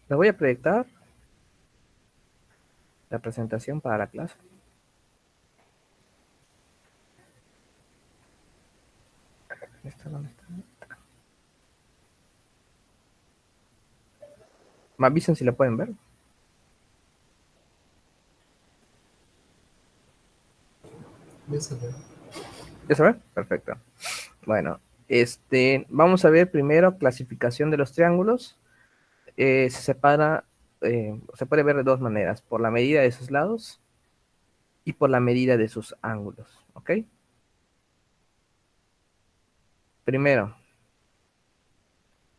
Le voy a proyectar la presentación para la clase. ¿Dónde está? Me avisen si la pueden ver. Ya se ve. ¿Ya se ve? Perfecto. Bueno, vamos a ver primero clasificación de los triángulos. Se separa, se puede ver de dos maneras, por la medida de sus lados y por la medida de sus ángulos, ¿ok? Primero,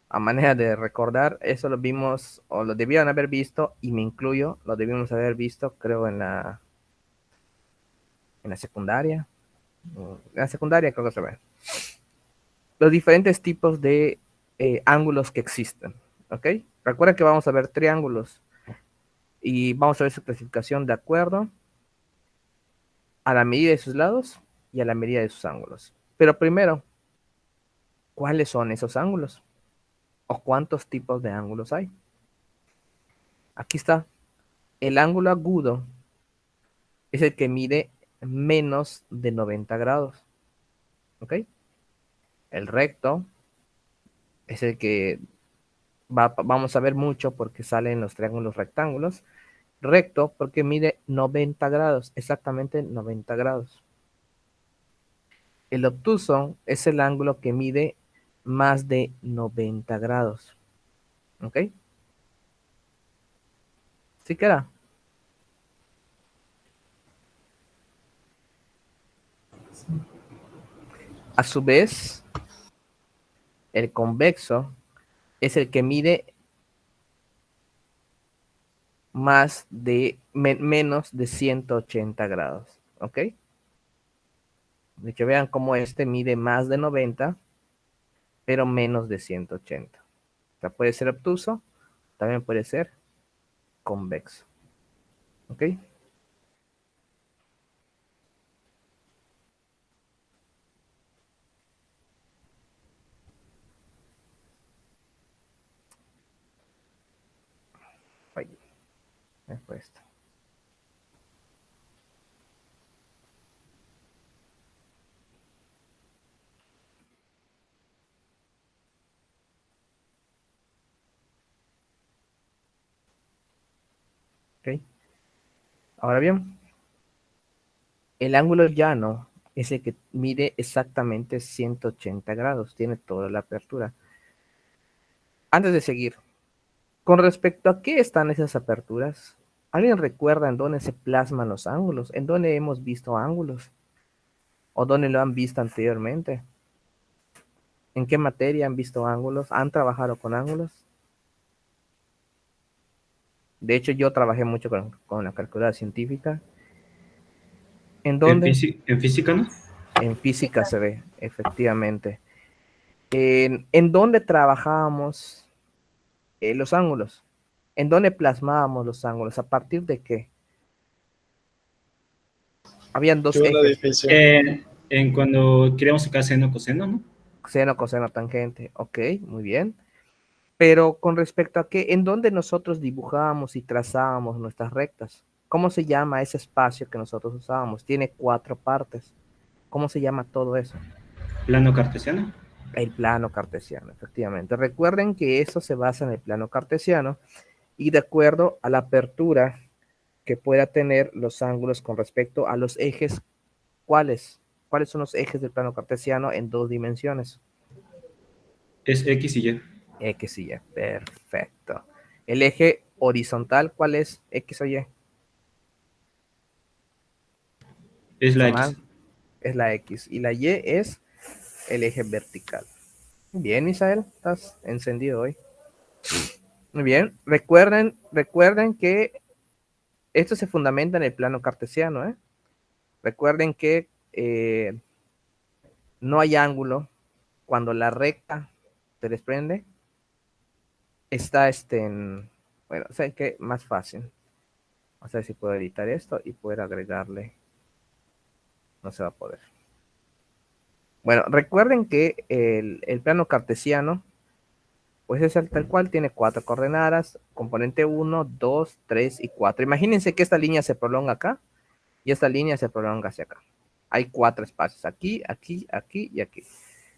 a manera de recordar, eso lo vimos, o lo debían haber visto, y me incluyo, lo debimos haber visto, creo, en la secundaria. En la secundaria creo que se ve. Los diferentes tipos de ángulos que existen, ¿ok? Recuerda que vamos a ver triángulos y vamos a ver su clasificación de acuerdo a la medida de sus lados y a la medida de sus ángulos. Pero primero, ¿cuáles son esos ángulos? ¿O cuántos tipos de ángulos hay? Aquí está. El ángulo agudo es el que mide menos de 90 grados. ¿Ok? El recto es el que vamos a ver mucho porque sale en los triángulos rectángulos. Recto porque mide 90 grados, exactamente 90 grados. El obtuso es el ángulo que mide más de 90 grados. ¿Ok? ¿Sí queda? A su vez, el convexo es el que mide menos de 180 grados. ¿Ok? De que vean cómo este mide más de 90, pero menos de 180. O sea, puede ser obtuso, también puede ser convexo. ¿Ok? Ahí, me he puesto. ¿Ok? Ahora bien, el ángulo llano es el que mide exactamente 180 grados, tiene toda la apertura. Antes de seguir, con respecto a qué están esas aperturas, ¿alguien recuerda en dónde se plasman los ángulos? ¿En dónde hemos visto ángulos? ¿O dónde lo han visto anteriormente? ¿En qué materia han visto ángulos? ¿Han trabajado con ángulos? De hecho, yo trabajé mucho con la calculadora científica. ¿En dónde? En física, ¿no? En física se ve, efectivamente. ¿En dónde trabajábamos los ángulos? ¿En dónde plasmábamos los ángulos? ¿A partir de qué? Habían dos Yo un ejes, edificio. En cuando queríamos sacar seno, coseno, ¿no? seno, coseno, tangente. Ok, muy bien. Pero con respecto a qué, ¿en dónde nosotros dibujábamos y trazábamos nuestras rectas? ¿Cómo se llama ese espacio que nosotros usábamos? Tiene 4 partes. ¿Cómo se llama todo eso? Plano cartesiano. El plano cartesiano, efectivamente. Recuerden que eso se basa en el plano cartesiano y de acuerdo a la apertura que pueda tener los ángulos con respecto a los ejes, ¿cuáles? ¿Cuáles son los ejes del plano cartesiano en 2 dimensiones? Es X y Y. X y Y, perfecto. El eje horizontal, ¿cuál es? X o Y. Es la Está X. mal, es la X. Y la Y es el eje vertical. Bien, Misael, estás encendido hoy. Muy bien. Recuerden que esto se fundamenta en el plano cartesiano, ¿eh? Recuerden que no hay ángulo cuando la recta se desprende. Está bueno, ¿saben qué? Más fácil. Vamos a ver si puedo editar esto y poder agregarle. No se va a poder. Bueno, recuerden que el plano cartesiano Pues es el tal cual, tiene 4 coordenadas, componente 1, 2, 3 y 4. Imagínense que esta línea se prolonga acá y esta línea se prolonga hacia acá. Hay 4 espacios, aquí, aquí, aquí y aquí.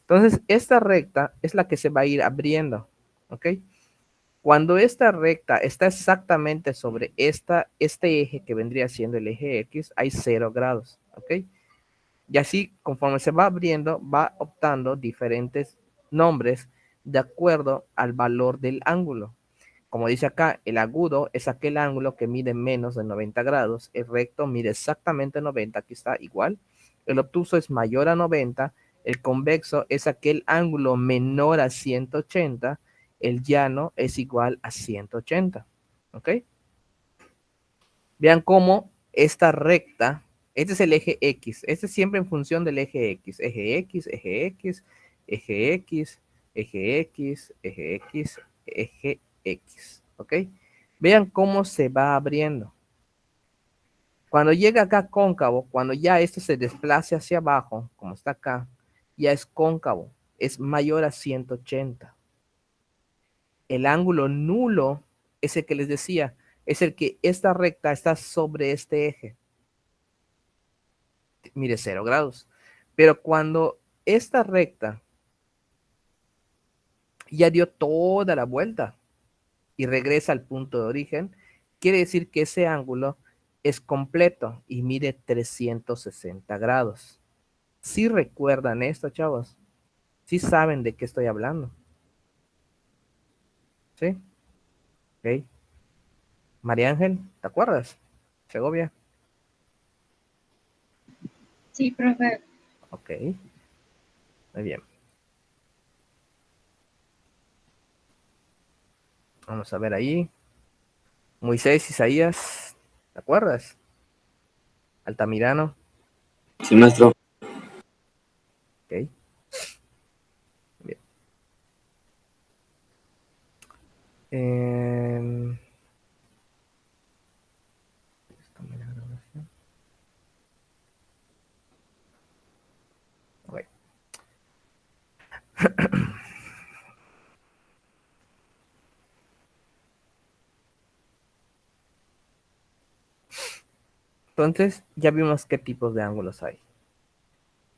Entonces, esta recta es la que se va a ir abriendo, ¿ok? Cuando esta recta está exactamente sobre este eje que vendría siendo el eje X, hay 0 grados, ¿ok? Y así, conforme se va abriendo, va optando diferentes nombres de acuerdo al valor del ángulo. Como dice acá, el agudo es aquel ángulo que mide menos de 90 grados, el recto mide exactamente 90, aquí está igual, el obtuso es mayor a 90, el convexo es aquel ángulo menor a 180, el llano es igual a 180, ¿ok? Vean cómo esta recta, este es el eje X, este es siempre en función del eje X, eje X, eje X, eje X, eje X, eje X, eje X, ¿ok? Vean cómo se va abriendo. Cuando llega acá cóncavo, cuando ya esto se desplace hacia abajo, como está acá, ya es cóncavo, es mayor a 180. El ángulo nulo es el que les decía, es el que esta recta está sobre este eje. Mire, 0 grados. Pero cuando esta recta ya dio toda la vuelta y regresa al punto de origen, quiere decir que ese ángulo es completo y mide 360 grados. ¿Sí recuerdan esto, chavos? ¿Sí saben de qué estoy hablando? ¿Sí? Ok. María Ángel, ¿te acuerdas? Segovia. Sí, profe. Ok. Muy bien. Vamos a ver ahí. Moisés, Isaías, ¿te acuerdas? Altamirano. Sí, maestro. Ok. Bien. Eh, okay. Entonces, ya vimos qué tipos de ángulos hay.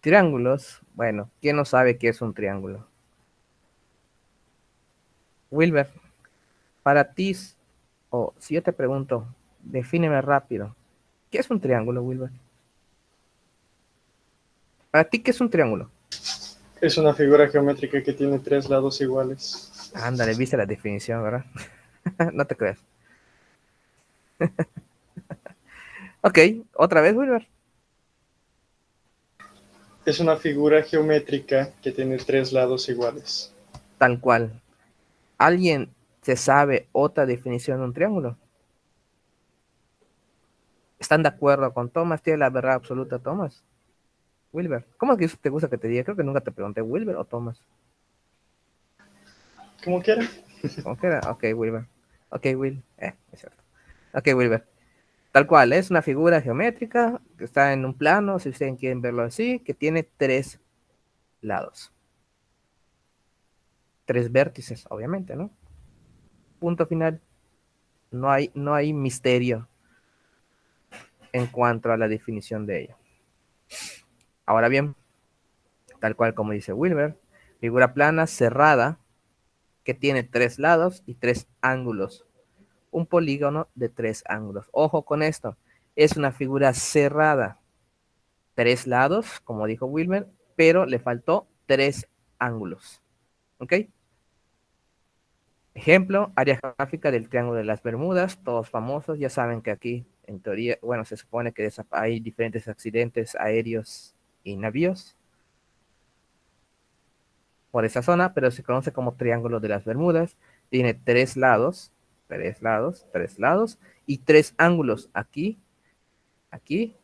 Triángulos, bueno, ¿quién no sabe qué es un triángulo? Wilber, para ti, o si yo te pregunto, defíneme rápido, ¿qué es un triángulo, Wilber? Para ti, ¿qué es un triángulo? Es una figura geométrica que tiene 3 lados iguales. Ándale, viste la definición, ¿verdad? No te creas. Ok, otra vez, Wilber. Es una figura geométrica que tiene 3 lados iguales. Tal cual. ¿Alguien se sabe otra definición de un triángulo? ¿Están de acuerdo con Thomas? ¿Tiene la verdad absoluta, Thomas? Wilber, ¿cómo es que te gusta que te diga? Creo que nunca te pregunté, ¿Wilber o Thomas? Como quiera. ¿Cómo que era? Ok, Wilber. Ok, Will. Es cierto. Ok, Wilber. Tal cual, es una figura geométrica que está en un plano, si ustedes quieren verlo así, que tiene 3 lados. 3 vértices, obviamente, ¿no? Punto final. No hay misterio en cuanto a la definición de ello. Ahora bien, tal cual como dice Wilber, figura plana cerrada que tiene 3 lados y 3 ángulos. Un polígono de 3 ángulos. Ojo con esto, es una figura cerrada. 3 lados, como dijo Wilmer, pero le faltó 3 ángulos. ¿Ok? Ejemplo, área geográfica del Triángulo de las Bermudas, todos famosos, ya saben que aquí, en teoría, bueno, se supone que hay diferentes accidentes aéreos y navíos por esa zona, pero se conoce como Triángulo de las Bermudas. Tiene 3 lados, 3 lados, 3 lados y 3 ángulos, aquí, aquí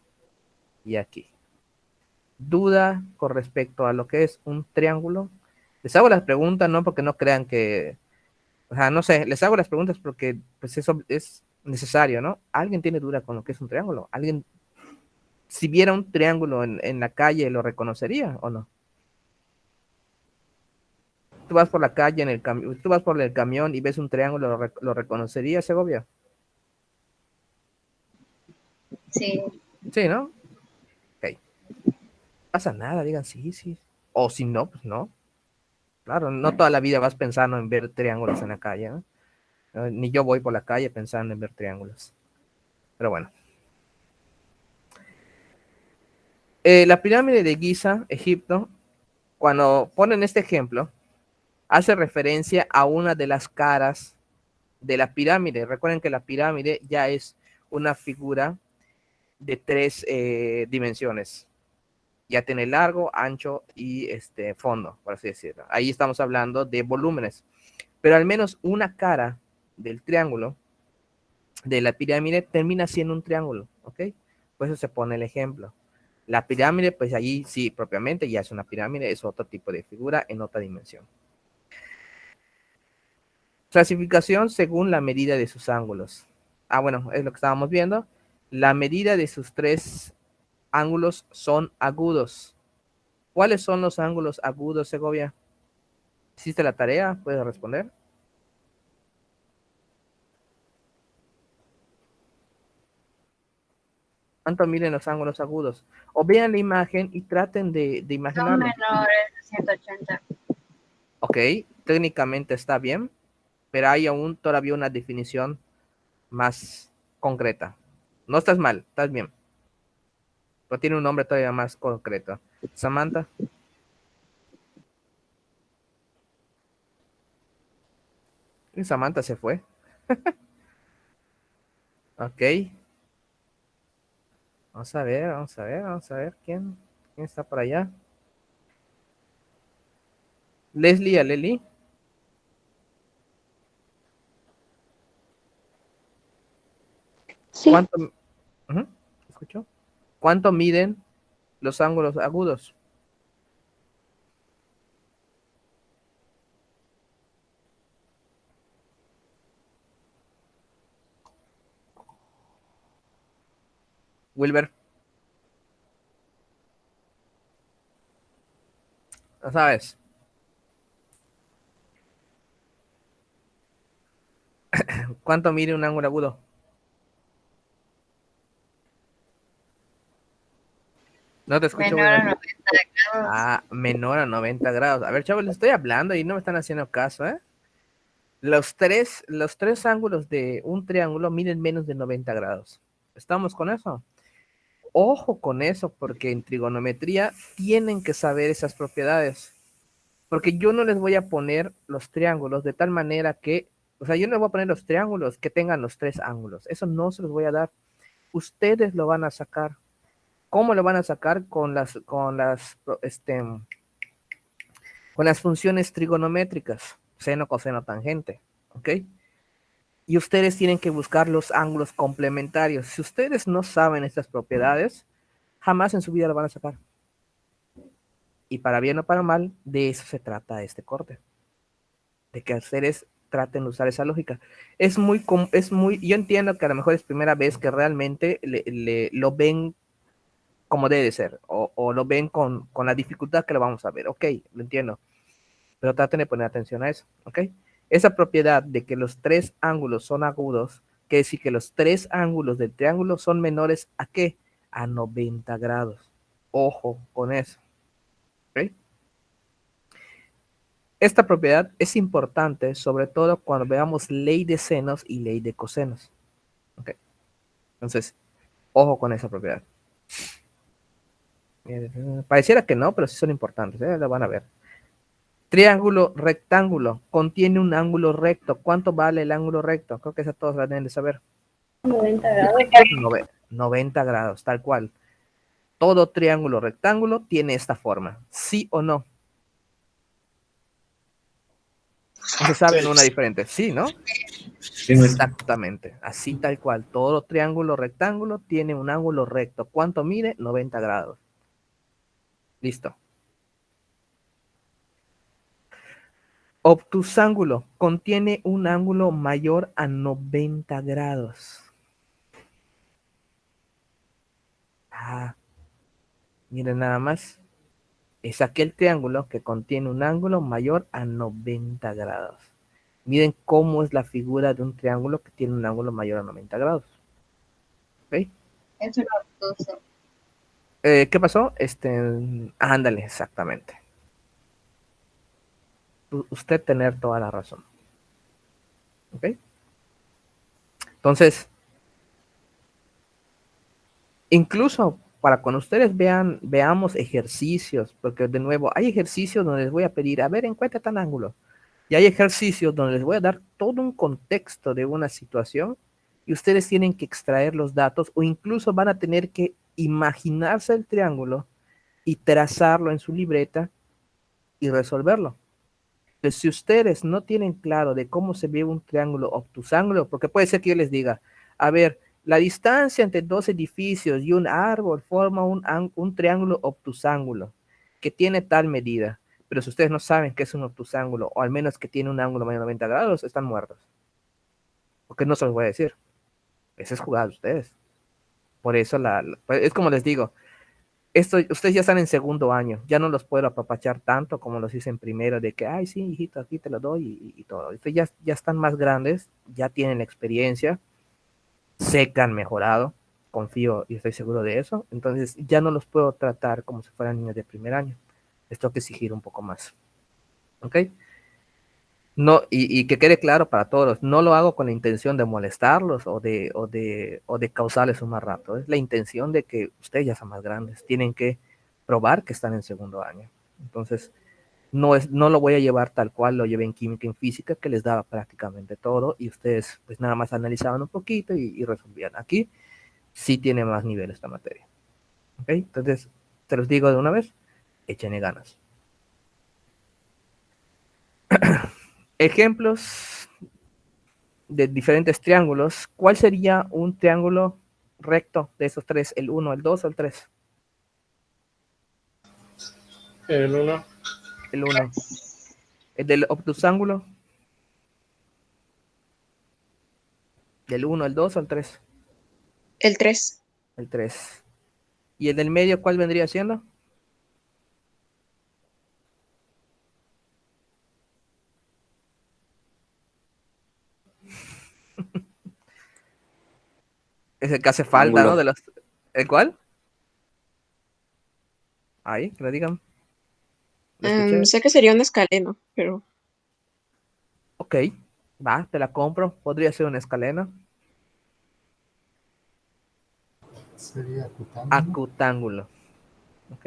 y aquí. ¿Duda con respecto a lo que es un triángulo? Les hago las preguntas, no porque no crean que, o sea, no sé, les hago las preguntas porque pues eso es necesario, ¿no? ¿Alguien tiene duda con lo que es un triángulo? ¿Alguien, si viera un triángulo en la calle, lo reconocería o no? Tú vas por la calle en el camión, tú vas por el camión y ves un triángulo, ¿lo reconocerías, Segovia? Sí. Sí, ¿no? Ok. No pasa nada, digan sí, sí. O si no, pues no. Claro, no toda la vida vas pensando en ver triángulos en la calle, ¿no? Ni yo voy por la calle pensando en ver triángulos. Pero bueno. La pirámide de Giza, Egipto, cuando ponen este ejemplo, hace referencia a una de las caras de la pirámide. Recuerden que la pirámide ya es una figura de tres dimensiones. Ya tiene largo, ancho y fondo, por así decirlo. Ahí estamos hablando de volúmenes. Pero al menos una cara del triángulo de la pirámide termina siendo un triángulo, ¿ok? Por eso se pone el ejemplo. La pirámide, pues allí sí, propiamente ya es una pirámide, es otro tipo de figura en otra dimensión. Clasificación según la medida de sus ángulos. Bueno, es lo que estábamos viendo. La medida de sus tres ángulos son agudos. ¿Cuáles son los ángulos agudos, Segovia? ¿Hiciste la tarea? ¿Puedes responder? ¿Cuánto miden los ángulos agudos? O vean la imagen y traten de Son imaginarlo. menores de 180. Ok, técnicamente está bien, pero hay aún todavía una definición más concreta. No estás mal, estás bien, pero tiene un nombre todavía más concreto. Samantha. Y Samantha se fue. Ok. Vamos a ver, vamos a ver, vamos a ver quién está por allá. Leslie, Aleli. Sí, ¿Cuánto? Ujú, ¿escucho? ¿Cuánto miden los ángulos agudos? Wilber, ¿no sabes? ¿Cuánto mide un ángulo agudo? No te escucho, Menor a Wilber. 90 grados. Menor a 90 grados. A ver, chavos, les estoy hablando y no me están haciendo caso, ¿eh? Los tres ángulos de un triángulo miden menos de 90 grados. ¿Estamos con eso? Ojo con eso, porque en trigonometría tienen que saber esas propiedades. Porque yo no les voy a poner los triángulos de tal manera que, o sea, yo no les voy a poner los triángulos que tengan los tres ángulos. Eso no se los voy a dar. Ustedes lo van a sacar. ¿Cómo lo van a sacar? Con las funciones trigonométricas, seno, coseno, tangente, ¿ok? Y ustedes tienen que buscar los ángulos complementarios. Si ustedes no saben estas propiedades, jamás en su vida lo van a sacar. Y para bien o para mal, de eso se trata este corte. De que ustedes traten de usar esa lógica. Yo entiendo que a lo mejor es primera vez que realmente lo ven como debe ser, o lo ven con la dificultad que lo vamos a ver. Ok, lo entiendo. Pero traten de poner atención a eso, ¿ok? Esa propiedad de que los tres ángulos son agudos, quiere decir que los tres ángulos del triángulo son menores ¿a qué? A 90 grados. Ojo con eso, ¿ok? Esta propiedad es importante, sobre todo cuando veamos ley de senos y ley de cosenos, ¿ok? Entonces, ojo con esa propiedad. Pareciera que no, pero sí son importantes, ¿eh? Lo van a ver. Triángulo rectángulo contiene un ángulo recto. ¿Cuánto vale el ángulo recto? Creo que esa todos la deben de saber. 90 grados. 90 grados, tal cual. Todo triángulo rectángulo tiene esta forma. ¿Sí o no? ¿O se saben una diferente? Sí, ¿no? Sí, maestro. Exactamente. Así tal cual. Todo triángulo rectángulo tiene un ángulo recto. ¿Cuánto mide? 90 grados. Listo. Obtusángulo contiene un ángulo mayor a 90 grados. Miren nada más. es aquel triángulo que contiene un ángulo mayor a 90 grados. Miren cómo es la figura de un triángulo que tiene un ángulo mayor a 90 grados. ¿Ok? Es un obtuso. ¿Qué pasó? Ándale, exactamente. Usted tener toda la razón. ¿Ok? Entonces, incluso para cuando ustedes veamos ejercicios, porque de nuevo, hay ejercicios donde les voy a pedir, a ver, encuentra tal ángulo. Y hay ejercicios donde les voy a dar todo un contexto de una situación y ustedes tienen que extraer los datos o incluso van a tener que imaginarse el triángulo y trazarlo en su libreta y resolverlo. Entonces, si ustedes no tienen claro de cómo se ve un triángulo obtusángulo, porque puede ser que yo les diga, a ver, la distancia entre dos edificios y un árbol forma un triángulo obtusángulo que tiene tal medida. Pero si ustedes no saben qué es un obtusángulo, o al menos que tiene un ángulo mayor de 90 grados, están muertos. Porque no se los voy a decir. Esa es jugada de ustedes. Por eso pues, es como les digo, ustedes ya están en segundo año, ya no los puedo apapachar tanto como los hice en primero, de que, ay, sí, hijito, aquí te lo doy y todo. Ustedes ya están más grandes, ya tienen la experiencia, sé que han mejorado, confío y estoy seguro de eso, entonces ya no los puedo tratar como si fueran niños de primer año. Les tengo que exigir un poco más. ¿Ok? No, y que quede claro para todos, no lo hago con la intención de molestarlos o de causarles un mal rato. Es la intención de que ustedes ya son más grandes, tienen que probar que están en segundo año. Entonces, no lo voy a llevar tal cual lo llevé en química y en física, que les daba prácticamente todo y ustedes pues nada más analizaban un poquito y resolvían. Aquí sí tiene más nivel esta materia. ¿Ok? Entonces, te los digo de una vez, échenle ganas. Ejemplos de diferentes triángulos. ¿Cuál sería un triángulo recto de esos tres? ¿El 1, el 2 o el 3? El 1. El 1. El del obtusángulo. ¿Del 1, el 2 o el 3? El 3. El 3. ¿Y el del medio cuál vendría siendo? Es el que hace falta, ¿no? Ángulo. ¿El cuál? Ahí, que lo digan. Lo escuché. Sé que sería un escaleno, pero Ok, va, te la compro. Podría ser una escalena. Sería acutángulo. Acutángulo. Ok.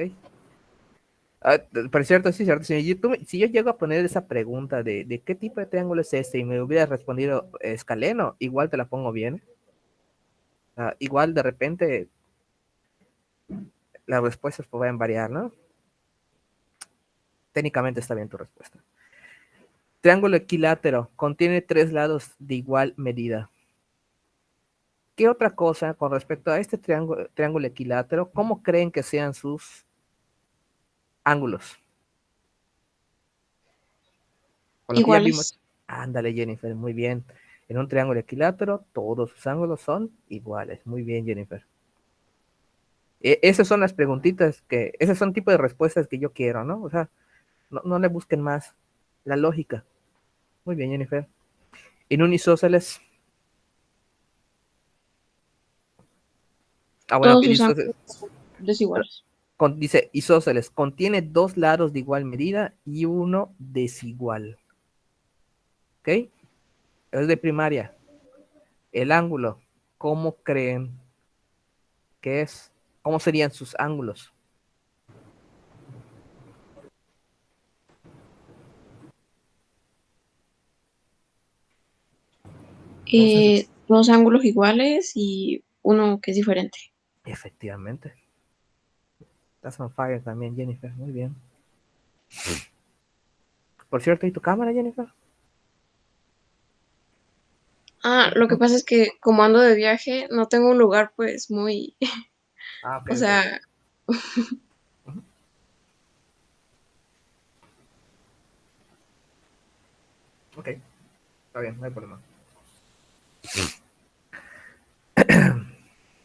Por cierto, sí, cierto. Si yo llego a poner esa pregunta de qué tipo de triángulo es este y me hubiera respondido escaleno, igual te la pongo bien. Igual de repente las respuestas pueden variar, ¿no? Técnicamente está bien tu respuesta. Triángulo equilátero contiene tres lados de igual medida. ¿Qué otra cosa con respecto a este triángulo equilátero? ¿Cómo creen que sean sus ángulos? Con lo que ya vimos. iguales. Ándale, Jennifer, muy bien. En un triángulo equilátero, todos sus ángulos son iguales. Muy bien, Jennifer. Esas son las preguntitas esas son tipo de respuestas que yo quiero, ¿no? O sea, no le busquen más. La lógica. Muy bien, Jennifer. En un isósceles. Bueno, Todos que sus isósceles. ángulos son desiguales. Dice isósceles, contiene dos lados de igual medida y uno desigual. ¿Ok? Es de primaria. El ángulo, ¿cómo creen que es? ¿Cómo serían sus ángulos? Dos ángulos iguales y uno que es diferente. Efectivamente. Estás on fire también, Jennifer. Muy bien. Por cierto, ¿y tu cámara, Jennifer? Lo que pasa es que como ando de viaje, no tengo un lugar pues muy, Ok, o ok. sea, Ujú. Ok, está bien, no hay problema.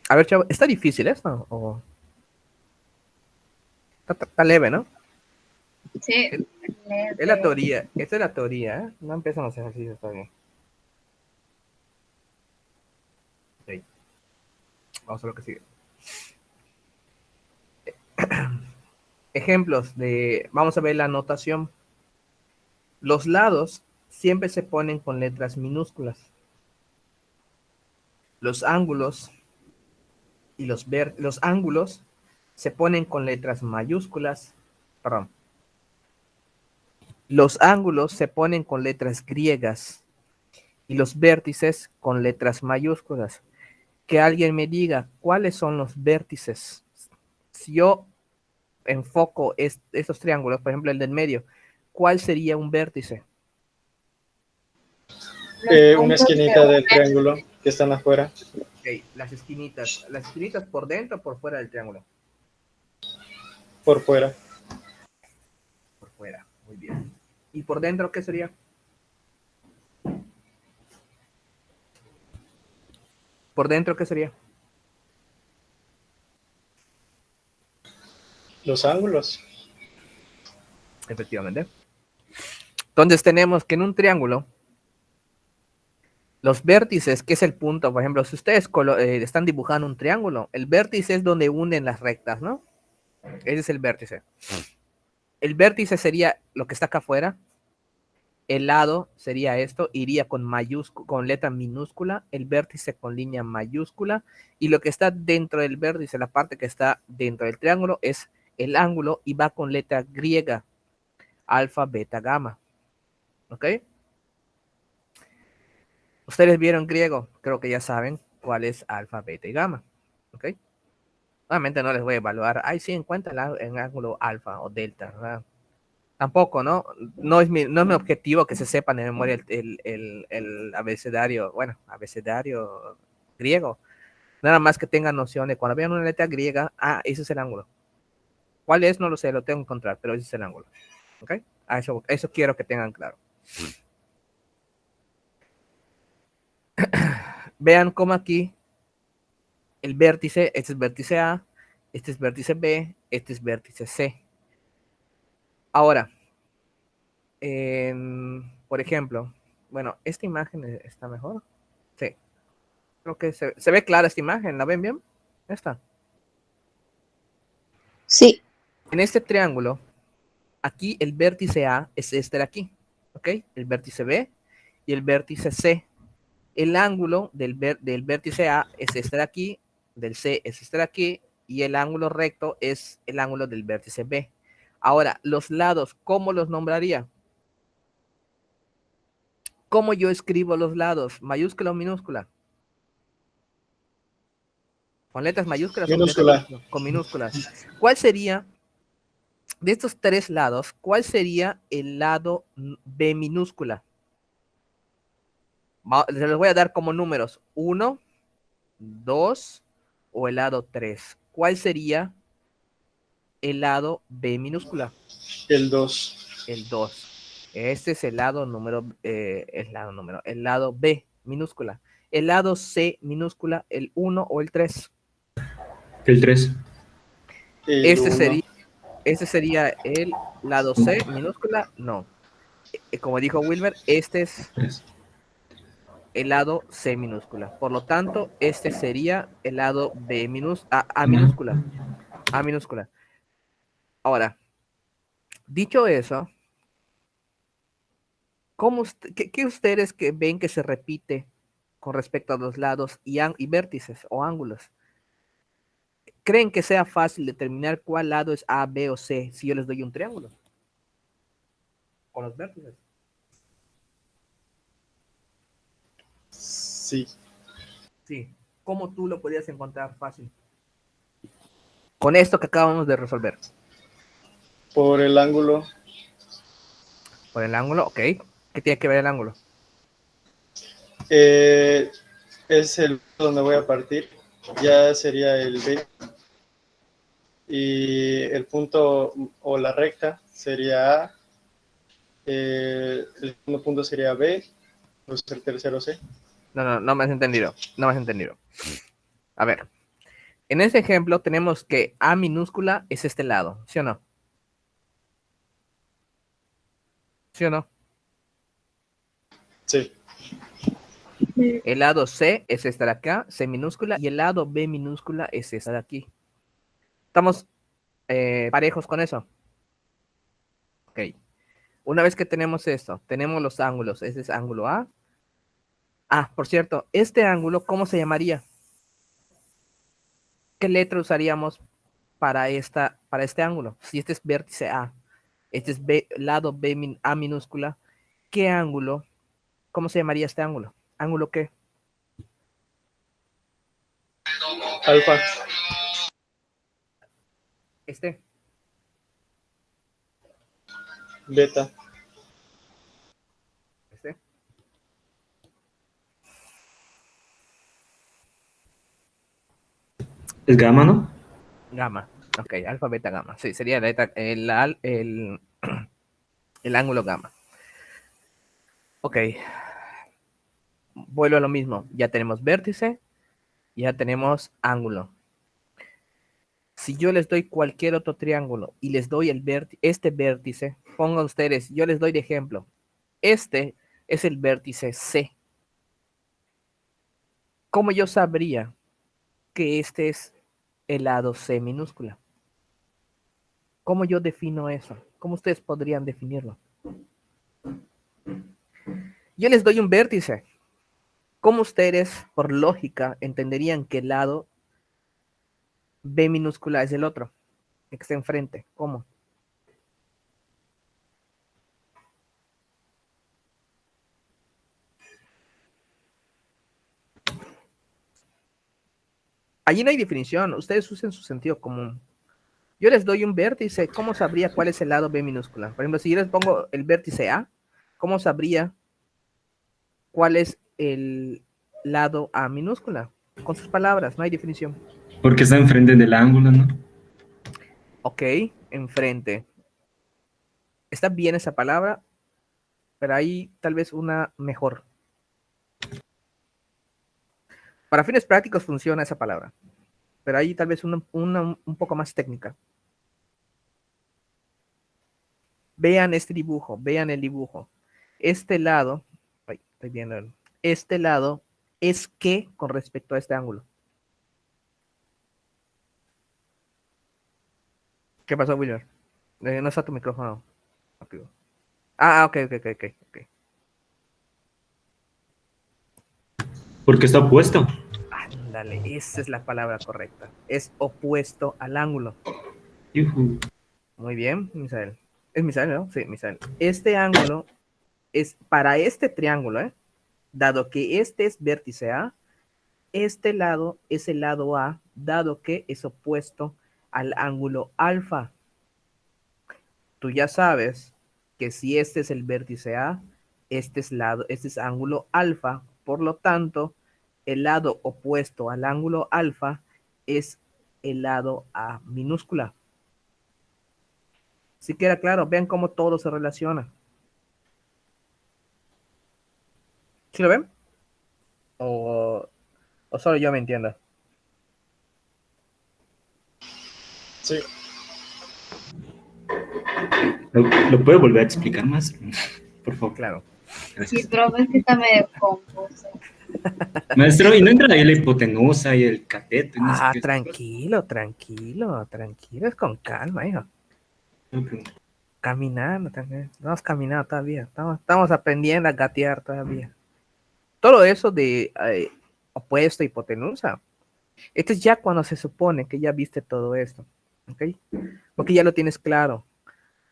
A ver, chavo, ¿está difícil esto? ¿O está leve, no? Sí. Es la teoría, esta es la teoría, ¿eh? No empiezan los ejercicios todavía. Ok. Vamos a lo que sigue. Ejemplos de, vamos a ver la notación. Los lados siempre se ponen con letras minúsculas. Los ángulos y los ángulos se ponen con letras mayúsculas. Perdón. Los ángulos se ponen con letras griegas y los vértices con letras mayúsculas. Que alguien me diga cuáles son los vértices. Si yo enfoco estos triángulos, por ejemplo el del medio, ¿cuál sería un vértice? Una esquinita del triángulo que están afuera. Okay, las esquinitas por dentro o por fuera del triángulo. Por fuera. Por fuera, muy bien. ¿Y por dentro qué sería? ¿Por dentro qué sería? Los ángulos. Efectivamente. Entonces tenemos que en un triángulo, los vértices, que es el punto, por ejemplo, si ustedes están dibujando un triángulo, el vértice es donde unen las rectas, ¿no? Ese es el vértice. El vértice sería lo que está acá afuera. El lado sería esto, iría con letra minúscula, el vértice con línea mayúscula, y lo que está dentro del vértice, la parte que está dentro del triángulo, es el ángulo y va con letra griega, alfa, beta, gamma. ¿Ok? Ustedes vieron griego, creo que ya saben cuál es alfa, beta y gamma. ¿Ok? Obviamente no les voy a evaluar, ay, sí, encuentra el ángulo alfa o delta, ¿verdad? Tampoco, ¿no? No es mi objetivo que se sepan de memoria el abecedario, bueno, abecedario griego. Nada más que tengan noción de cuando vean una letra griega, ese es el ángulo. ¿Cuál es? No lo sé, lo tengo que encontrar, pero ese es el ángulo. ¿Ok? Eso quiero que tengan claro. Vean cómo aquí el vértice, este es vértice A, este es vértice B, este es vértice C. Ahora, por ejemplo, bueno, esta imagen está mejor. Sí. Creo que se ve clara esta imagen, ¿la ven bien? Esta. Sí. En este triángulo, aquí el vértice A es este de aquí, ¿ok? El vértice B y el vértice C. El ángulo del vértice A es este de aquí, del C es este de aquí, y el ángulo recto es el ángulo del vértice B. Ahora, los lados, ¿cómo los nombraría? ¿Cómo yo escribo los lados? ¿Mayúscula o minúscula? ¿Con letras mayúsculas o Minúscula. con minúsculas? ¿Cuál sería, de estos tres lados, cuál sería el lado B minúscula? Se los voy a dar como números. 1, 2 o el lado 3. ¿Cuál sería el lado B minúscula? El 2. El 2. Este es el lado el lado B minúscula. El lado C minúscula, el 1 o el 3. El 3. Este sería el lado C minúscula, no. Como dijo Wilmer, este es el lado C minúscula. Por lo tanto, este sería el lado A minúscula. A minúscula. Ahora, dicho eso, ¿qué ustedes que ven que se repite con respecto a los lados y vértices o ángulos? ¿Creen que sea fácil determinar cuál lado es A, B o C si yo les doy un triángulo? Con los vértices. Sí. Sí. ¿Cómo tú lo podrías encontrar fácil? Con esto que acabamos de resolver. Por el ángulo. Por el ángulo, ok. ¿Qué tiene que ver el ángulo? Es el donde voy a partir. Ya sería el B. Y el punto o la recta sería A. El segundo punto sería B. Pues el tercero C. No me has entendido. No me has entendido. A ver. En este ejemplo tenemos que A minúscula es este lado, ¿sí o no? ¿Sí o no? Sí. El lado C es esta de acá, C minúscula, y el lado B minúscula es esta de aquí. ¿Estamos parejos con eso? Ok. Una vez que tenemos esto, tenemos los ángulos. Este es ángulo A. Ah, por cierto, este ángulo, ¿cómo se llamaría? ¿Qué letra usaríamos para este ángulo? Si este es vértice A, este es B, lado A minúscula, ¿qué ángulo? ¿Cómo se llamaría este ángulo? ¿Ángulo qué? Alfa. Este. Beta. Este. Es gamma, ¿no? Gamma. Ok, alfa, beta, gamma. Sí, sería el ángulo gamma. Ok. Vuelvo a lo mismo. Ya tenemos vértice, ya tenemos ángulo. Si yo les doy cualquier otro triángulo y les doy este vértice, pongan ustedes, yo les doy de ejemplo. Este es el vértice C. ¿Cómo yo sabría que este es el lado C minúscula? ¿Cómo yo defino eso? ¿Cómo ustedes podrían definirlo? Yo les doy un vértice. ¿Cómo ustedes, por lógica, entenderían que el lado B minúscula es el otro? Que está enfrente. ¿Cómo? Allí no hay definición. Ustedes usen su sentido común. Yo les doy un vértice. ¿Cómo sabría cuál es el lado B minúscula? Por ejemplo, si yo les pongo el vértice A, ¿cómo sabría cuál es el lado A minúscula? Con sus palabras, no hay definición. Porque está enfrente del ángulo, ¿no? Ok, enfrente. Está bien esa palabra, pero hay tal vez una mejor. Para fines prácticos funciona esa palabra, pero hay tal vez una un poco más técnica. Vean este dibujo, vean el dibujo. Este lado, ay, estoy viendo, este lado es ¿qué con respecto a este ángulo? ¿Qué pasó, Wilmer? No está tu micrófono activo. Ok, ok. Porque está opuesto. Ándale, esa es la palabra correcta. Es opuesto al ángulo. Yujú. Muy bien, Misael. Es Misael, ¿no? Sí, Misael. Este ángulo es para este triángulo, ¿eh? Dado que este es vértice A, este lado es el lado A, dado que es opuesto al ángulo alfa. Tú ya sabes que si este es el vértice A, este es ángulo alfa, por lo tanto, el lado opuesto al ángulo alfa es el lado A minúscula. Si queda claro, vean cómo todo se relaciona. ¿Sí lo ven? O solo yo me entiendo. Sí. ¿Lo puede volver a explicar más? Por favor. Claro. Sí, Gracias. profe, es que está medio confuso. Maestro, ¿y no entra ahí la hipotenusa y el cateto? Y no sé qué es? Tranquilo. Es con calma, hijo. Caminando, también. No has caminado todavía. Estamos aprendiendo a gatear todavía. Todo eso de opuesto, hipotenusa. Esto es ya cuando se supone que ya viste todo esto. ¿Ok? Porque ya lo tienes claro.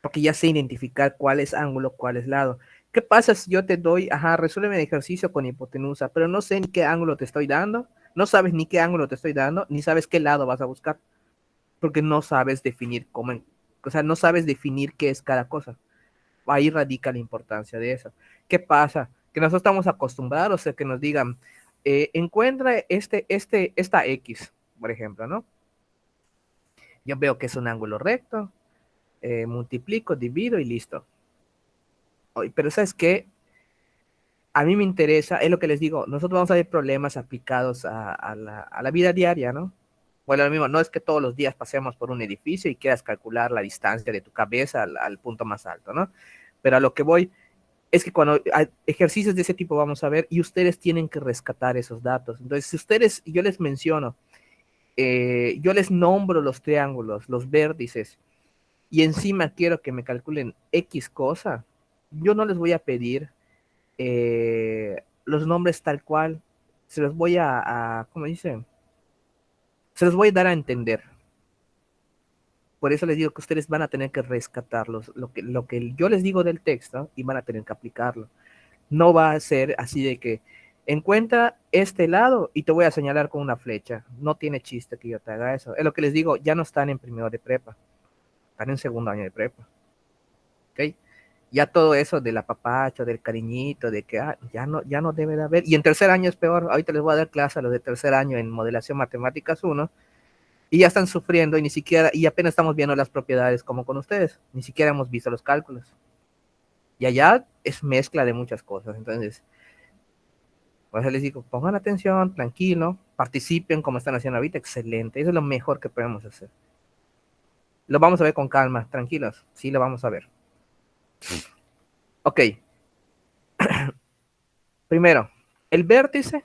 Porque ya sé identificar cuál es ángulo, cuál es lado. ¿Qué pasa si yo te doy, resuélveme el ejercicio con hipotenusa, pero no sé ni qué ángulo te estoy dando, no sabes ni qué ángulo te estoy dando, ni sabes qué lado vas a buscar, porque no sabes definir o sea, no sabes definir qué es cada cosa. Ahí radica la importancia de eso. ¿Qué pasa? Que nosotros estamos acostumbrados a que nos digan, encuentra esta X, por ejemplo, ¿no? Yo veo que es un ángulo recto, multiplico, divido y listo. Pero ¿sabes qué? A mí me interesa, es lo que les digo, nosotros vamos a ver problemas aplicados a la vida diaria, ¿no? Bueno, lo mismo, no es que todos los días pasemos por un edificio y quieras calcular la distancia de tu cabeza al punto más alto, ¿no? Pero a lo que voy es que cuando hay ejercicios de ese tipo vamos a ver y ustedes tienen que rescatar esos datos. Entonces, si ustedes, yo les menciono, yo les nombro los triángulos, los vértices, y encima quiero que me calculen X cosa, yo no les voy a pedir los nombres tal cual, se los voy ¿cómo dicen? Se los voy a dar a entender. Por eso les digo que ustedes van a tener que rescatarlos, lo que yo les digo del texto y van a tener que aplicarlo. No va a ser así de que encuentra este lado y te voy a señalar con una flecha. No tiene chiste que yo te haga eso. Es lo que les digo, ya no están en primero de prepa, están en segundo año de prepa. ¿Ok? Ya todo eso del apapacho, del cariñito, de que ya no debe de haber. Y en tercer año es peor. Ahorita les voy a dar clase a los de tercer año en modelación matemáticas 1 y ya están sufriendo y ni siquiera, y apenas estamos viendo las propiedades como con ustedes. Ni siquiera hemos visto los cálculos. Y allá es mezcla de muchas cosas. Entonces, por eso les digo, pongan atención, tranquilo, participen como están haciendo ahorita, excelente. Eso es lo mejor que podemos hacer. Lo vamos a ver con calma, tranquilos. Sí, lo vamos a ver. Ok. Primero, el vértice.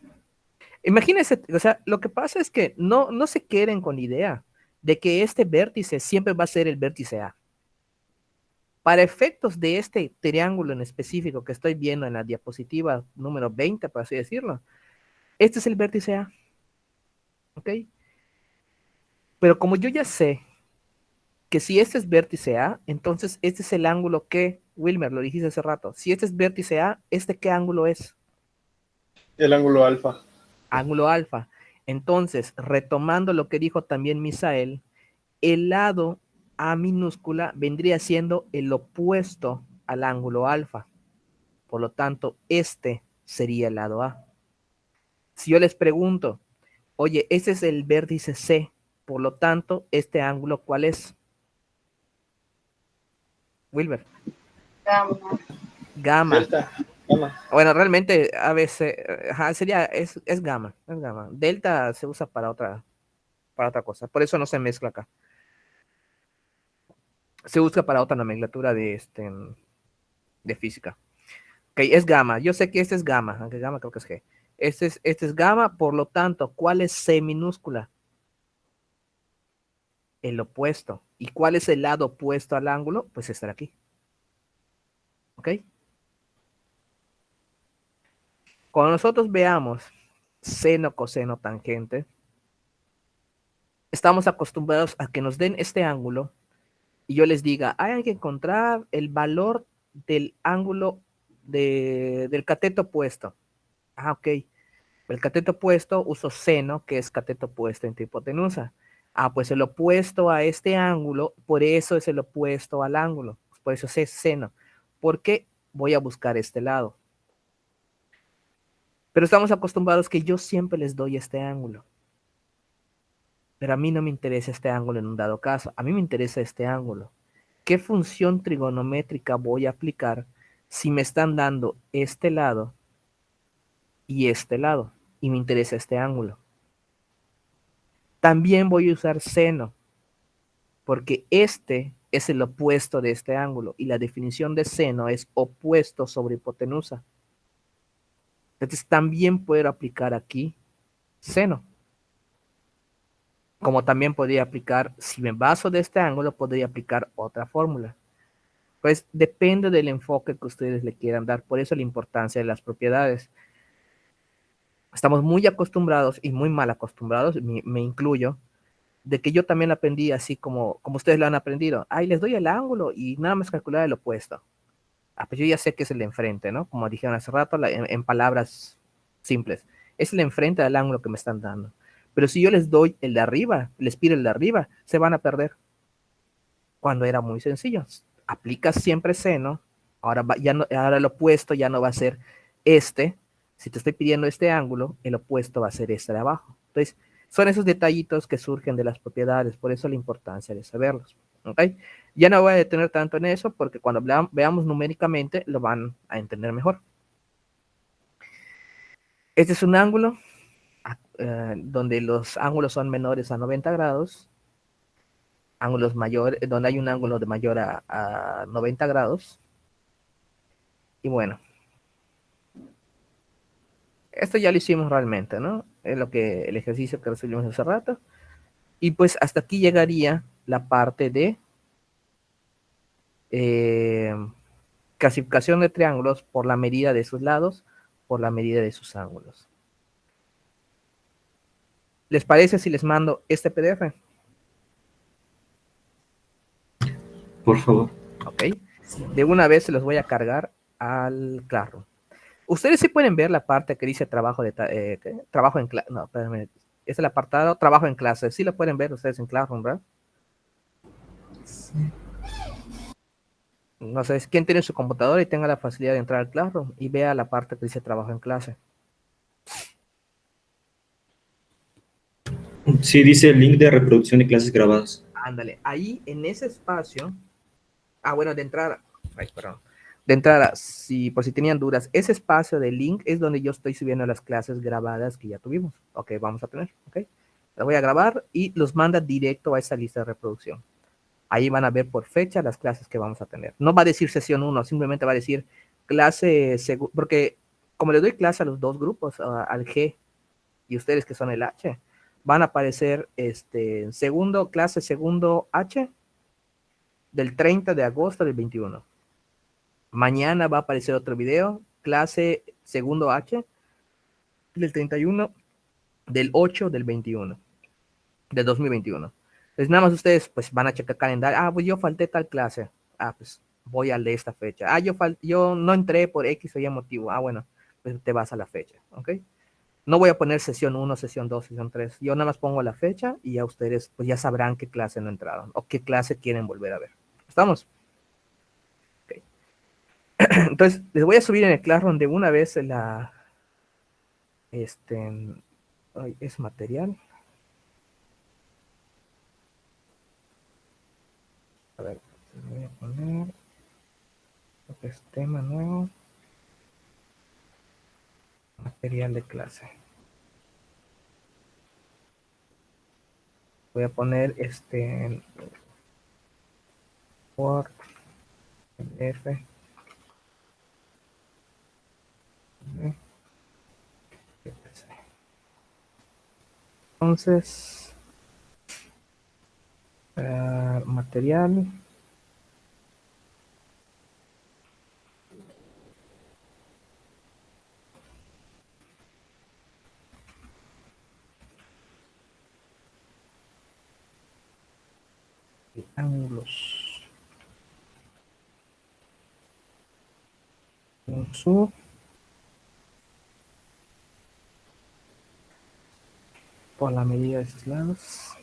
Imagínense, o sea, lo que pasa es que no se queden con la idea de que este vértice siempre va a ser el vértice A. Para efectos de este triángulo en específico que estoy viendo en la diapositiva número 20, por así decirlo, este es el vértice A. ¿Ok? Pero como yo ya sé que si este es vértice A, entonces este es el ángulo que, Wilmer, lo dijiste hace rato, si este es vértice A, ¿este qué ángulo es? El ángulo alfa. Ángulo alfa. Entonces, retomando lo que dijo también Misael, el lado A minúscula vendría siendo el opuesto al ángulo alfa. Por lo tanto, este sería el lado A. Si yo les pregunto, oye, ese es el vértice C, por lo tanto, este ángulo, ¿cuál es? Wilber. Gamma. Gamma. Delta. Gamma. Bueno, realmente a veces sería, es gamma, es gamma. Delta se usa para otra cosa, por eso no se mezcla acá. Se usa para otra nomenclatura de física. Ok, es gamma. Yo sé que este es gamma, aunque gamma creo que es G. Este es gamma, por lo tanto, ¿cuál es C minúscula? El opuesto. ¿Y cuál es el lado opuesto al ángulo? Pues estar aquí. ¿Ok? Cuando nosotros veamos seno, coseno, tangente, estamos acostumbrados a que nos den este ángulo y yo les diga, hay que encontrar el valor del ángulo del cateto opuesto. Ok. El cateto opuesto uso seno, que es cateto opuesto entre hipotenusa. Pues el opuesto a este ángulo, por eso es el opuesto al ángulo. Por eso es seno. Porque voy a buscar este lado. Pero estamos acostumbrados que yo siempre les doy este ángulo. Pero a mí no me interesa este ángulo en un dado caso. A mí me interesa este ángulo. ¿Qué función trigonométrica voy a aplicar si me están dando este lado y este lado? Y me interesa este ángulo. También voy a usar seno, porque este es el opuesto de este ángulo y la definición de seno es opuesto sobre hipotenusa. Entonces también puedo aplicar aquí seno. Como también podría aplicar, si me baso de este ángulo, podría aplicar otra fórmula. Pues depende del enfoque que ustedes le quieran dar, por eso la importancia de las propiedades. Estamos muy acostumbrados y muy mal acostumbrados, me incluyo, de que yo también aprendí así como ustedes lo han aprendido. Les doy el ángulo y nada más calcular el opuesto. Pues yo ya sé que es el de enfrente, ¿no? Como dijeron hace rato, en palabras simples. Es el de enfrente del ángulo que me están dando. Pero si yo les doy el de arriba, les pido el de arriba, se van a perder. Cuando era muy sencillo. Aplicas siempre seno. Ahora el opuesto ya no va a ser este. Si te estoy pidiendo este ángulo, el opuesto va a ser este de abajo. Entonces, son esos detallitos que surgen de las propiedades, por eso la importancia de saberlos. ¿Okay? Ya no voy a detener tanto en eso, porque cuando veamos numéricamente lo van a entender mejor. Este es un ángulo donde los ángulos son menores a 90 grados, ángulos mayores, donde hay un ángulo de mayor a 90 grados, Y bueno, esto ya lo hicimos realmente, ¿no? Es lo que el ejercicio que resolvimos hace rato. Y pues hasta aquí llegaría la parte de eh, clasificación de triángulos por la medida de sus lados, por la medida de sus ángulos. ¿Les parece si les mando este PDF? Por favor. Ok. De una vez se los voy a cargar al Classroom. Ustedes sí pueden ver la parte que dice trabajo de trabajo en clase. No, espérenme. Es el apartado trabajo en clase. Sí lo pueden ver ustedes en Classroom, ¿verdad? Sí. No sé, quién tiene su computadora y tenga la facilidad de entrar al Classroom y vea la parte que dice trabajo en clase. Sí, dice el link de reproducción de clases grabadas. Ándale, ahí en ese espacio. Ah, bueno, de entrada. Ay, perdón. De entrada, si por si tenían dudas, ese espacio de link es donde yo estoy subiendo las clases grabadas que ya tuvimos. Ok, vamos a tener. Ok. Las voy a grabar y los manda directo a esa lista de reproducción. Ahí van a ver por fecha las clases que vamos a tener. No va a decir sesión 1, simplemente va a decir clase, porque como le doy clase a los dos grupos, al G y ustedes que son el H, van a aparecer clase segundo H del 30 de agosto del 21. Mañana va a aparecer otro video, clase segundo H del 31 del 8 del 21, del 2021. Entonces nada más ustedes pues van a checar calendario. Ah, pues yo falté tal clase. Ah, pues voy a leer esta fecha. Ah, yo no entré por X o Y motivo. Ah, bueno, pues te vas a la fecha, ¿ok? No voy a poner sesión 1, sesión 2, sesión 3. Yo nada más pongo la fecha y ya ustedes pues ya sabrán qué clase no entraron o qué clase quieren volver a ver. ¿Estamos? Okay. Entonces, les voy a subir en el Classroom de una vez es material. A ver, voy a poner lo que es tema nuevo. Material de clase. Voy a poner Word, PDF. Entonces, material. Ángulos. Uso. Por la medida de sus lados.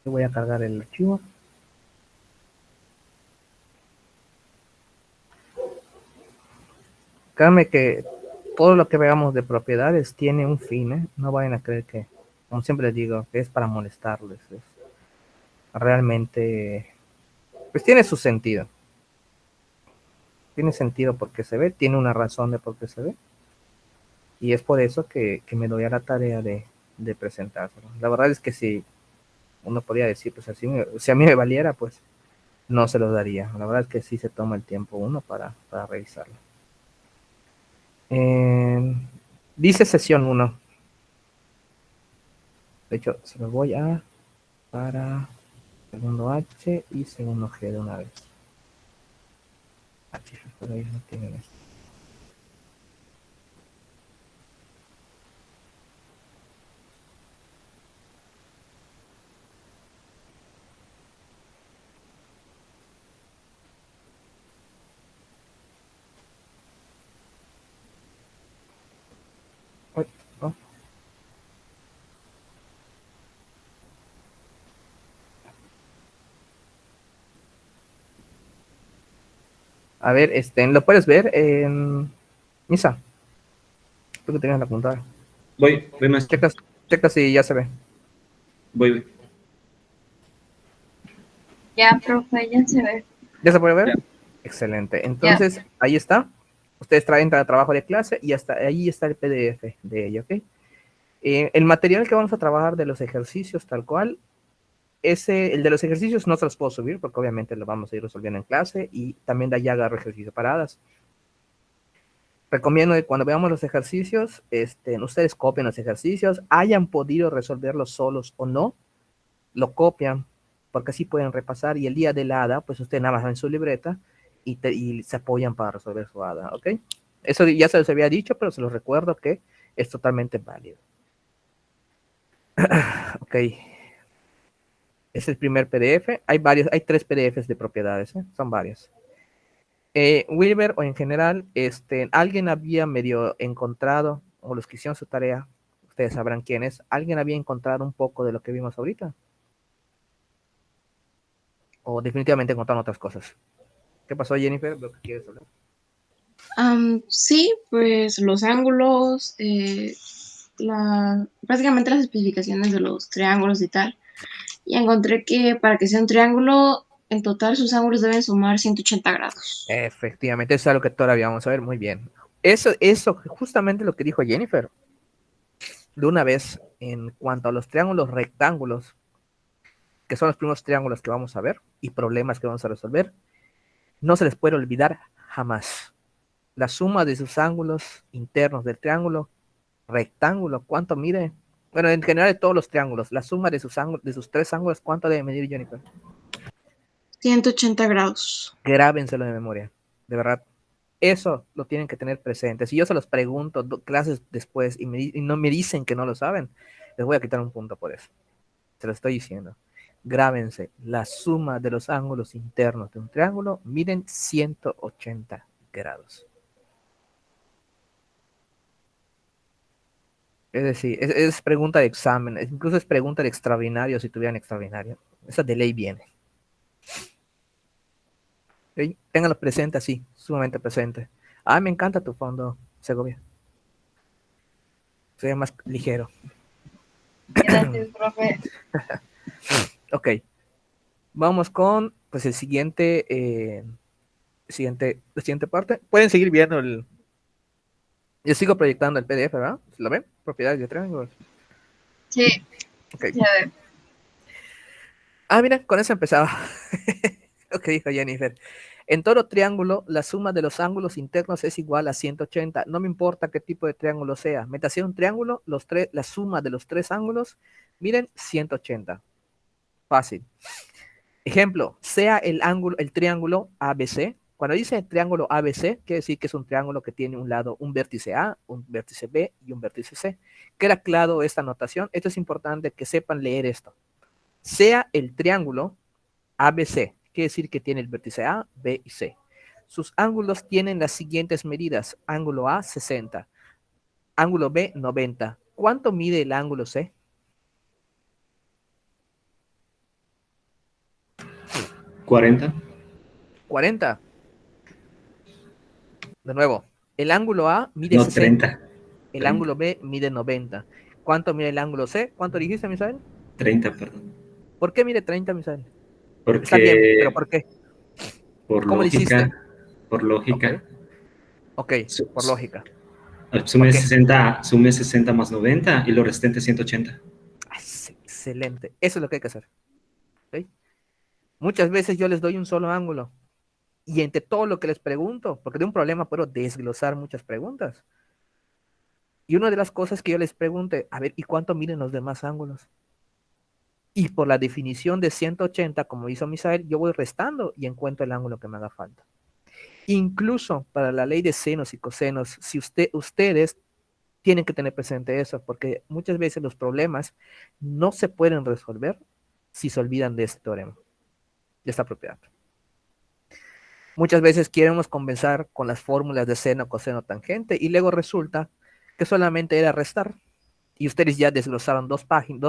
Voy a cargar el archivo. Créanme que todo lo que veamos de propiedades tiene un fin, ¿eh? No vayan a creer que, como siempre les digo, que es para molestarles. Realmente, pues tiene su sentido. Tiene sentido porque se ve, tiene una razón de por qué se ve. Y es por eso que me doy a la tarea de presentárselo. La verdad es que si uno podría decir, pues así, si a mí me valiera, pues no se lo daría. La verdad es que sí se toma el tiempo uno para revisarlo. Dice sesión 1. De hecho, se lo voy a para segundo H y segundo G de una vez. H, por ahí no tienen esto. Uy, oh. A ver, ¿lo puedes ver en Misa? Tú que tengas la puntada. Voy, maestro. Checa si ya se ve. Voy. Ya, profe, ya se ve. ¿Ya se puede ver? Ya. Excelente. Entonces, ahí está. Ustedes traen el trabajo de clase y hasta ahí está el PDF de ello, ¿ok? El material que vamos a trabajar de los ejercicios tal cual, el de los ejercicios no se los puedo subir porque obviamente lo vamos a ir resolviendo en clase y también de ahí agarro ejercicio paradas. Recomiendo que cuando veamos los ejercicios, ustedes copien los ejercicios, hayan podido resolverlos solos o no, lo copian, porque así pueden repasar y el día de la ADA, pues ustedes nada más ven su libreta y se apoyan para resolver su ADA, ¿ok? Eso ya se los había dicho, pero se los recuerdo que es totalmente válido. Ok. Es el primer PDF. Hay 3 PDFs de propiedades, ¿eh? Son varios. Wilber, o en general, alguien había medio encontrado, o los que hicieron su tarea, ustedes sabrán quién es, alguien había encontrado un poco de lo que vimos ahorita. O definitivamente encontraron otras cosas. ¿Qué pasó, Jennifer? ¿Lo que quieres hablar? Sí, pues los ángulos, básicamente las especificaciones de los triángulos y tal. Y encontré que para que sea un triángulo, en total sus ángulos deben sumar 180 grados. Efectivamente, eso es algo que todavía vamos a ver. Muy bien. Eso, justamente lo que dijo Jennifer. De una vez, en cuanto a los triángulos rectángulos, que son los primeros triángulos que vamos a ver y problemas que vamos a resolver, no se les puede olvidar jamás. La suma de sus ángulos internos del triángulo rectángulo, ¿cuánto mide? Bueno, en general de todos los triángulos, la suma de sus ángulos, de sus 3 ángulos, ¿cuánto debe medir, Jennifer? 180 grados. Grábenselo de memoria, de verdad. Eso lo tienen que tener presente. Si yo se los pregunto clases después y no me dicen que no lo saben, les voy a quitar un punto por eso. Se lo estoy diciendo. Grábense, la suma de los ángulos internos de un triángulo miden 180 grados. Es decir, es pregunta de examen, incluso es pregunta de extraordinario si tuvieran extraordinario. Esa de ley viene. ¿Sí? Ténganlo presente así, sumamente presente. Ah, me encanta tu fondo, Segovia. Se ve más ligero. Gracias, profe. Ok. Vamos con pues el siguiente, la siguiente parte. Pueden seguir viendo el. Yo sigo proyectando el PDF, ¿verdad? ¿Lo ven? Propiedades de triángulos. Sí, Ok. ya ve. Ah, mira, con eso empezaba. Lo que dijo Jennifer. En todo triángulo, la suma de los ángulos internos es igual a 180. No me importa qué tipo de triángulo sea. Mientras sea un triángulo, la suma de los 3 ángulos, miren, 180. Fácil. Ejemplo, sea el triángulo ABC. Cuando dice triángulo ABC, quiere decir que es un triángulo que tiene un lado, un vértice A, un vértice B y un vértice C. ¿Queda claro esta notación? Esto es importante que sepan leer esto. Sea el triángulo ABC, quiere decir que tiene el vértice A, B y C. Sus ángulos tienen las siguientes medidas. Ángulo A, 60. Ángulo B, 90. ¿Cuánto mide el ángulo C? 40. 40. De nuevo, el ángulo A mide No, 60. 30. El 30. ángulo B mide 90. ¿Cuánto mide el ángulo C? ¿Cuánto dijiste, Misael? 30, perdón. ¿Por qué mide 30, Misael? Está bien, pero Porque ¿por qué? por ¿Cómo lo hiciste? lógica, por lógica, Ok, por lógica. sume ¿Por qué? 60 más 90 y lo restante 180. Excelente. Eso es lo que hay que hacer. ¿Okay? Muchas veces yo les doy un solo ángulo y entre todo lo que les pregunto, porque de un problema puedo desglosar muchas preguntas. Y una de las cosas que yo les pregunte, a ver, ¿y cuánto miden los demás ángulos? Y por la definición de 180, como hizo Misael, yo voy restando y encuentro el ángulo que me haga falta. Incluso para la ley de senos y cosenos, si ustedes tienen que tener presente eso, porque muchas veces los problemas no se pueden resolver si se olvidan de este teorema, de esta propiedad. Muchas veces queremos compensar con las fórmulas de seno, coseno, tangente, y luego resulta que solamente era restar. Y ustedes ya desglosaron 2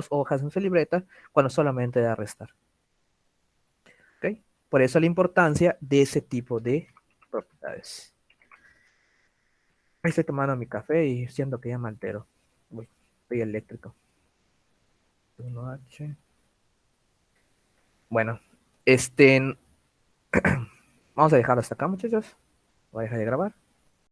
hojas en su libreta, cuando solamente era restar. ¿Okay? Por eso la importancia de ese tipo de propiedades. Ahí estoy tomando mi café y siento que ya me altero. Uy, estoy eléctrico. 1H. Bueno, este, vamos a dejarlo hasta acá, muchachos. Voy a dejar de grabar.